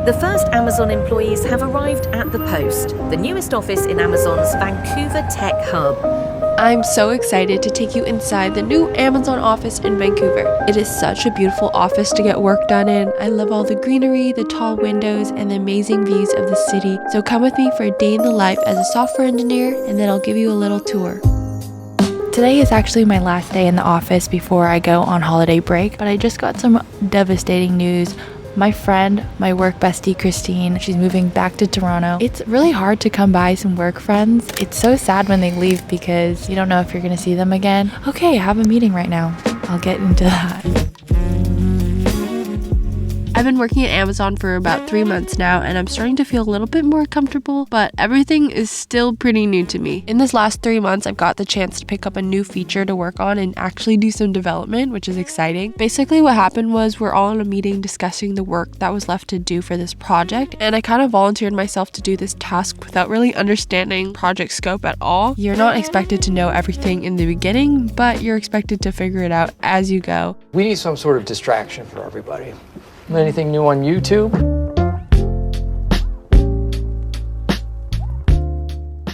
The first Amazon employees have arrived at the Post, the newest office in Amazon's Vancouver Tech Hub. I'm so excited to take you inside the new Amazon office in Vancouver. It is such a beautiful office to get work done in. I love all the greenery, the tall windows, and the amazing views of the city. So come with me for a day in the life as a software engineer, and then I'll give you a little tour. Today is actually my last day in the office before I go on holiday break, but I just got some devastating news. My friend, my work bestie Christine, she's moving back to Toronto. It's really hard to come by some work friends. It's so sad when they leave because you don't know if you're gonna see them again. Okay, I have a meeting right now. I'll get into that. I've been working at Amazon for about 3 months now, and I'm starting to feel a little bit more comfortable, but everything is still pretty new to me. In this last 3 months, I've got the chance to pick up a new feature to work on and actually do some development, which is exciting. Basically, what happened was we're all in a meeting discussing the work that was left to do for this project, and I kind of volunteered myself to do this task without really understanding project scope at all. You're not expected to know everything in the beginning, but you're expected to figure it out as you go. We need some sort of distraction for everybody. Anything new on YouTube?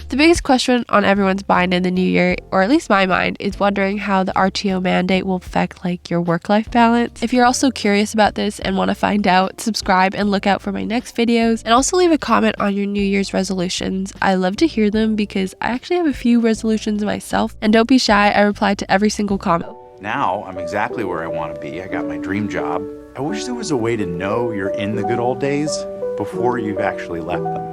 The biggest question on everyone's mind in the new year, or at least my mind, is wondering how the RTO mandate will affect your work-life balance. If you're also curious about this and want to find out, subscribe and look out for my next videos, and also leave a comment on your New Year's resolutions. I love to hear them because I actually have a few resolutions myself, and don't be shy, I reply to every single comment. Now I'm exactly where I want to be. I got my dream job. I wish there was a way to know you're in the good old days before you've actually left them.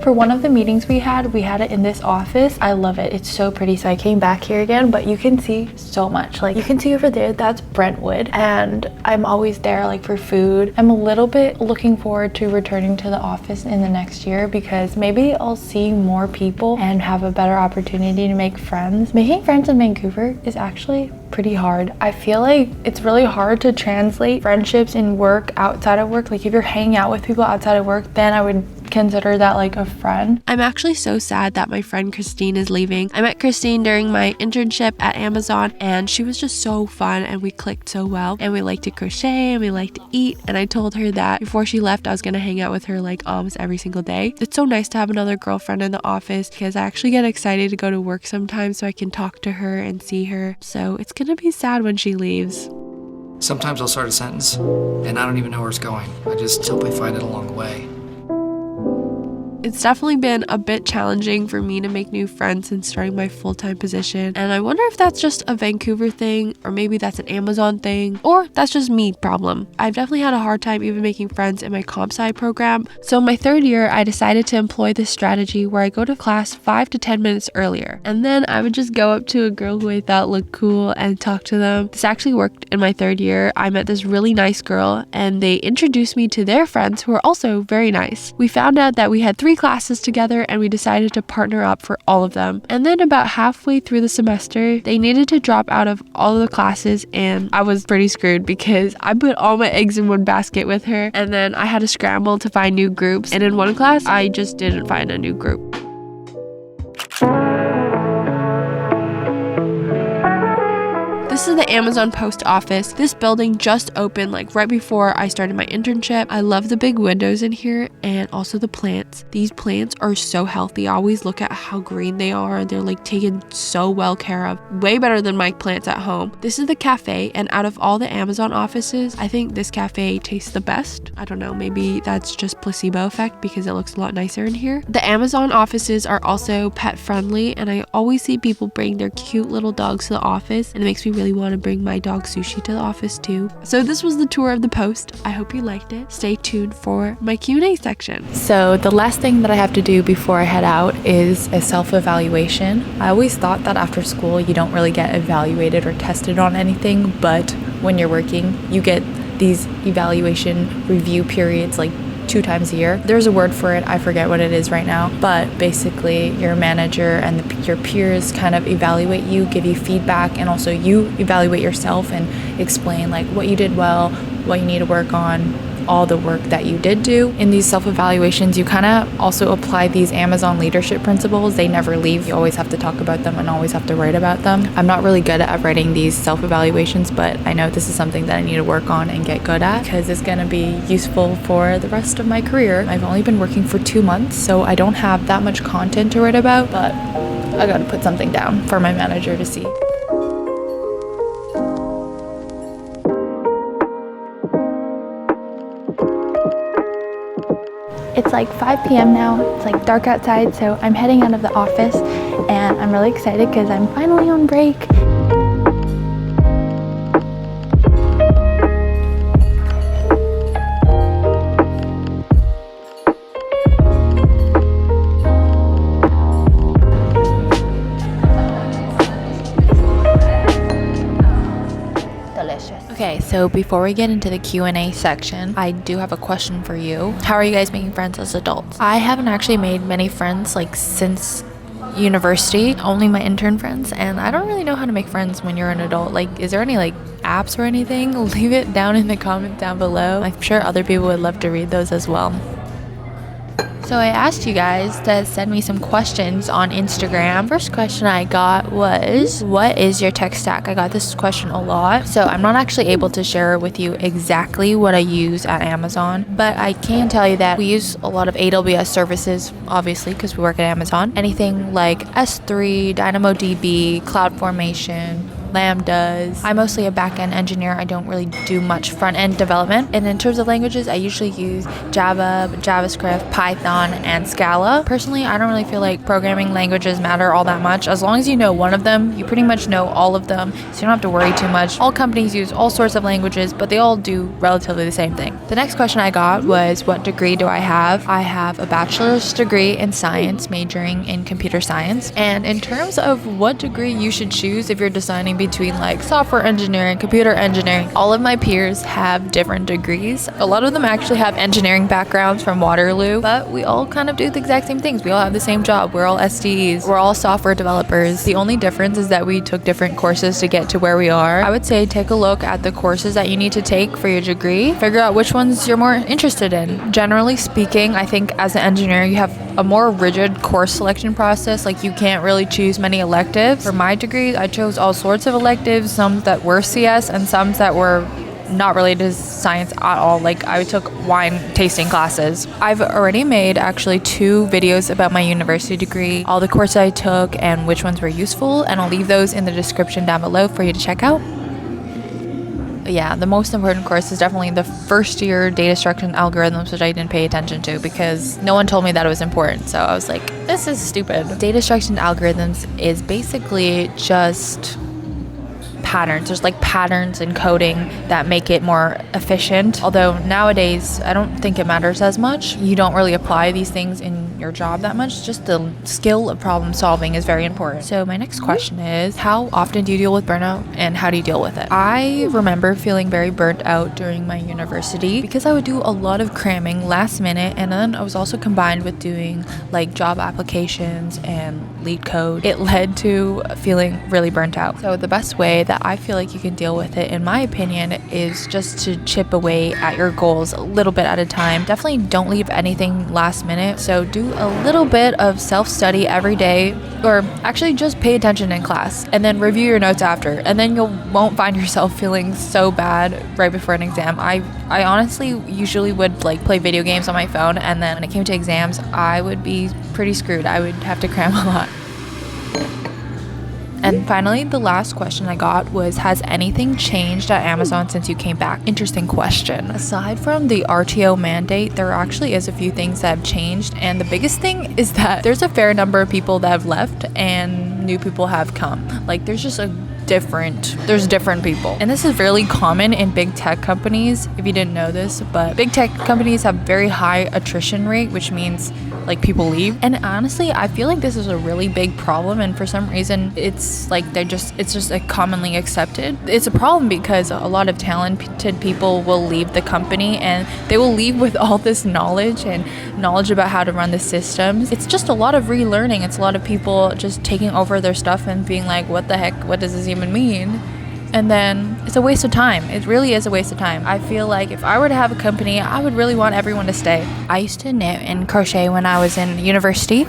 For one of the meetings we had it in this office. I love it. It's so pretty. So I came back here again, but you can see so much. You can see over there, that's Brentwood, and I'm always there for food. I'm a little bit looking forward to returning to the office in the next year because maybe I'll see more people and have a better opportunity to make friends. Making friends in Vancouver is actually pretty hard. I feel like it's really hard to translate friendships in work outside of work. If you're hanging out with people outside of work, then I would consider that a friend. I'm actually so sad that my friend Christine is leaving. I met Christine during my internship at Amazon, and she was just so fun, and we clicked so well, and we like to crochet and we like to eat, and I told her that before she left I was gonna hang out with her almost every single day. It's so nice to have another girlfriend in the office because I actually get excited to go to work sometimes so I can talk to her and see her. So it's gonna be sad when she leaves. Sometimes I'll start a sentence and I don't even know where it's going. I just hope I find it along the way. It's definitely been a bit challenging for me to make new friends since starting my full-time position, and I wonder if that's just a Vancouver thing, or maybe that's an Amazon thing, or that's just me problem. I've definitely had a hard time even making friends in my comp sci program, so in my third year I decided to employ this strategy where I go to class 5 to 10 minutes earlier, and then I would just go up to a girl who I thought looked cool and talk to them. This actually worked in my third year. I met this really nice girl, and they introduced me to their friends who are also very nice. We found out that we had 3 classes together, and we decided to partner up for all of them. And then about halfway through the semester, they needed to drop out of all of the classes, and I was pretty screwed because I put all my eggs in one basket with her, and then I had to scramble to find new groups, and in one class I just didn't find a new group. This is the Amazon post office. This building just opened right before I started my internship. I love the big windows in here and also the plants. These plants are so healthy. I always look at how green they are. They're taken so well care of. Way better than my plants at home. This is the cafe, and out of all the Amazon offices, I think this cafe tastes the best. I don't know, maybe that's just placebo effect because it looks a lot nicer in here. The Amazon offices are also pet friendly, and I always see people bring their cute little dogs to the office, and it makes me really want to bring my dog Sushi to the office too. So this was the tour of the post. I hope you liked it. Stay tuned for my Q&A section. So the last thing that I have to do before I head out is a self-evaluation. I always thought that after school you don't really get evaluated or tested on anything, but when you're working you get these evaluation review periods 2 times a year. There's a word for it, I forget what it is right now, but basically your manager and your peers kind of evaluate you, give you feedback, and also you evaluate yourself and explain what you did well, what you need to work on, all the work that you did do. In these self-evaluations, you kind of also apply these Amazon leadership principles. They never leave. You always have to talk about them and always have to write about them. I'm not really good at writing these self-evaluations, but I know this is something that I need to work on and get good at because it's going to be useful for the rest of my career. I've only been working for 2 months, so I don't have that much content to write about, but I got to put something down for my manager to see. It's like 5 p.m. now, it's like dark outside, so I'm heading out of the office and I'm really excited because I'm finally on break. Okay, so before we get into the Q&A section, I do have a question for you. How are you guys making friends as adults? I haven't actually made many friends like since university, only my intern friends, and I don't really know how to make friends when you're an adult. Like, is there any like apps or anything? Leave it down in the comments down below. I'm sure other people would love to read those as well. So I asked you guys to send me some questions on Instagram. First question I got was, what is your tech stack? I got this question a lot. So I'm not actually able to share with you exactly what I use at Amazon, but I can tell you that we use a lot of AWS services, obviously, because we work at Amazon. Anything like S3, DynamoDB, CloudFormation, Lambdas. I'm mostly a back-end engineer. I don't really do much front-end development. And in terms of languages, I usually use Java, JavaScript, Python, and Scala. Personally, I don't really feel like programming languages matter all that much. As long as you know one of them, you pretty much know all of them, so you don't have to worry too much. All companies use all sorts of languages, but they all do relatively the same thing. The next question I got was, what degree do I have? I have a bachelor's degree in science, majoring in computer science. And in terms of what degree you should choose if you're deciding between like software engineering, computer engineering, all of my peers have different degrees. A lot of them actually have engineering backgrounds from Waterloo, but we all kind of do the exact same things. We all have the same job. We're all SDEs. We're all software developers. The only difference is that we took different courses to get to where we are. I would say take a look at the courses that you need to take for your degree. Figure out which ones you're more interested in. Generally speaking, I think as an engineer, you have a more rigid course selection process. Like, you can't really choose many electives. For my degree, I chose all sorts of electives, some that were CS and some that were not related to science at all. Like, I took wine tasting classes. I've already made actually 2 videos about my university degree, all the courses I took and which ones were useful, and I'll leave those in the description down below for you to check out. Yeah, the most important course is definitely the first year data structure and algorithms, which I didn't pay attention to because no one told me that it was important. So I was like, this is stupid. Data structure and algorithms is basically just patterns. There's like patterns in coding that make it more efficient. Although nowadays, I don't think it matters as much. You don't really apply these things in your job that much. Just the skill of problem solving is very important. So my next question is, how often do you deal with burnout and how do you deal with it? I remember feeling very burnt out during my university because I would do a lot of cramming last minute, and then I was also combined with doing like job applications and lead code. It led to feeling really burnt out. So the best way that I feel like you can deal with it, in my opinion, is just to chip away at your goals a little bit at a time. Definitely don't leave anything last minute. So do a little bit of self-study every day, or actually just pay attention in class and then review your notes after, and then you won't find yourself feeling so bad right before an exam. I honestly usually would like play video games on my phone, and then when it came to exams, I would be pretty screwed. I would have to cram a lot. And finally, the last question I got was, has anything changed at Amazon since you came back? Interesting question. Aside from the RTO mandate, there actually is a few things that have changed. And the biggest thing is that there's a fair number of people that have left and new people have come. Like, there's just there's different people. And this is really common in big tech companies, if you didn't know this, but big tech companies have very high attrition rate, which means like people leave. And honestly, I feel like this is a really big problem, and for some reason it's like it's just like commonly accepted. It's a problem because a lot of talented people will leave the company, and they will leave with all this knowledge about how to run the systems. It's just a lot of relearning. It's a lot of people just taking over their stuff and being like, what the heck, what does this even mean? and then it's a waste of time. It really is a waste of time. I feel like if I were to have a company, I would really want everyone to stay. I used to knit and crochet when I was in university.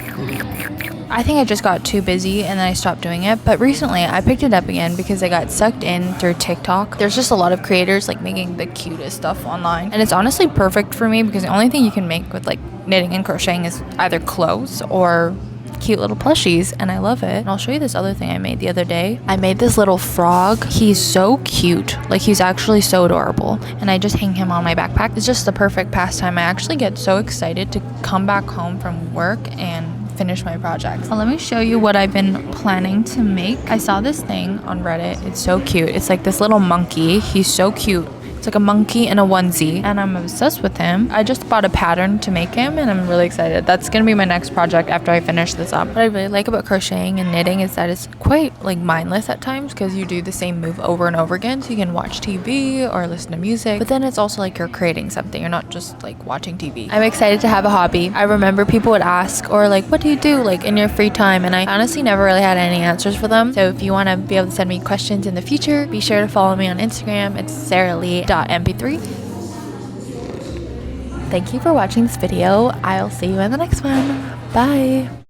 I think I just got too busy and then I stopped doing it. But recently I picked it up again because I got sucked in through TikTok. There's just a lot of creators like making the cutest stuff online. And it's honestly perfect for me because the only thing you can make with like knitting and crocheting is either clothes or cute little plushies, and I love it. And I'll show you this other thing I made the other day. I made this little frog. He's so cute. Like, he's actually so adorable, and I just hang him on my backpack. It's just the perfect pastime. I actually get so excited to come back home from work and finish my projects. Now, let me show you what I've been planning to make. I saw this thing on Reddit. It's so cute. It's like this little monkey. He's so cute. It's like a monkey in a onesie, and I'm obsessed with him. I just bought a pattern to make him, and I'm really excited. That's gonna be my next project after I finish this up. What I really like about crocheting and knitting is that it's quite like mindless at times because you do the same move over and over again, so you can watch TV or listen to music, but then it's also like you're creating something. You're not just like watching TV. I'm excited to have a hobby. I remember people would ask, or like, what do you do like in your free time? And I honestly never really had any answers for them. So if you want to be able to send me questions in the future, be sure to follow me on Instagram. It's saralee.mp3. Thank you for watching this video. I'll see you in the next one. Bye.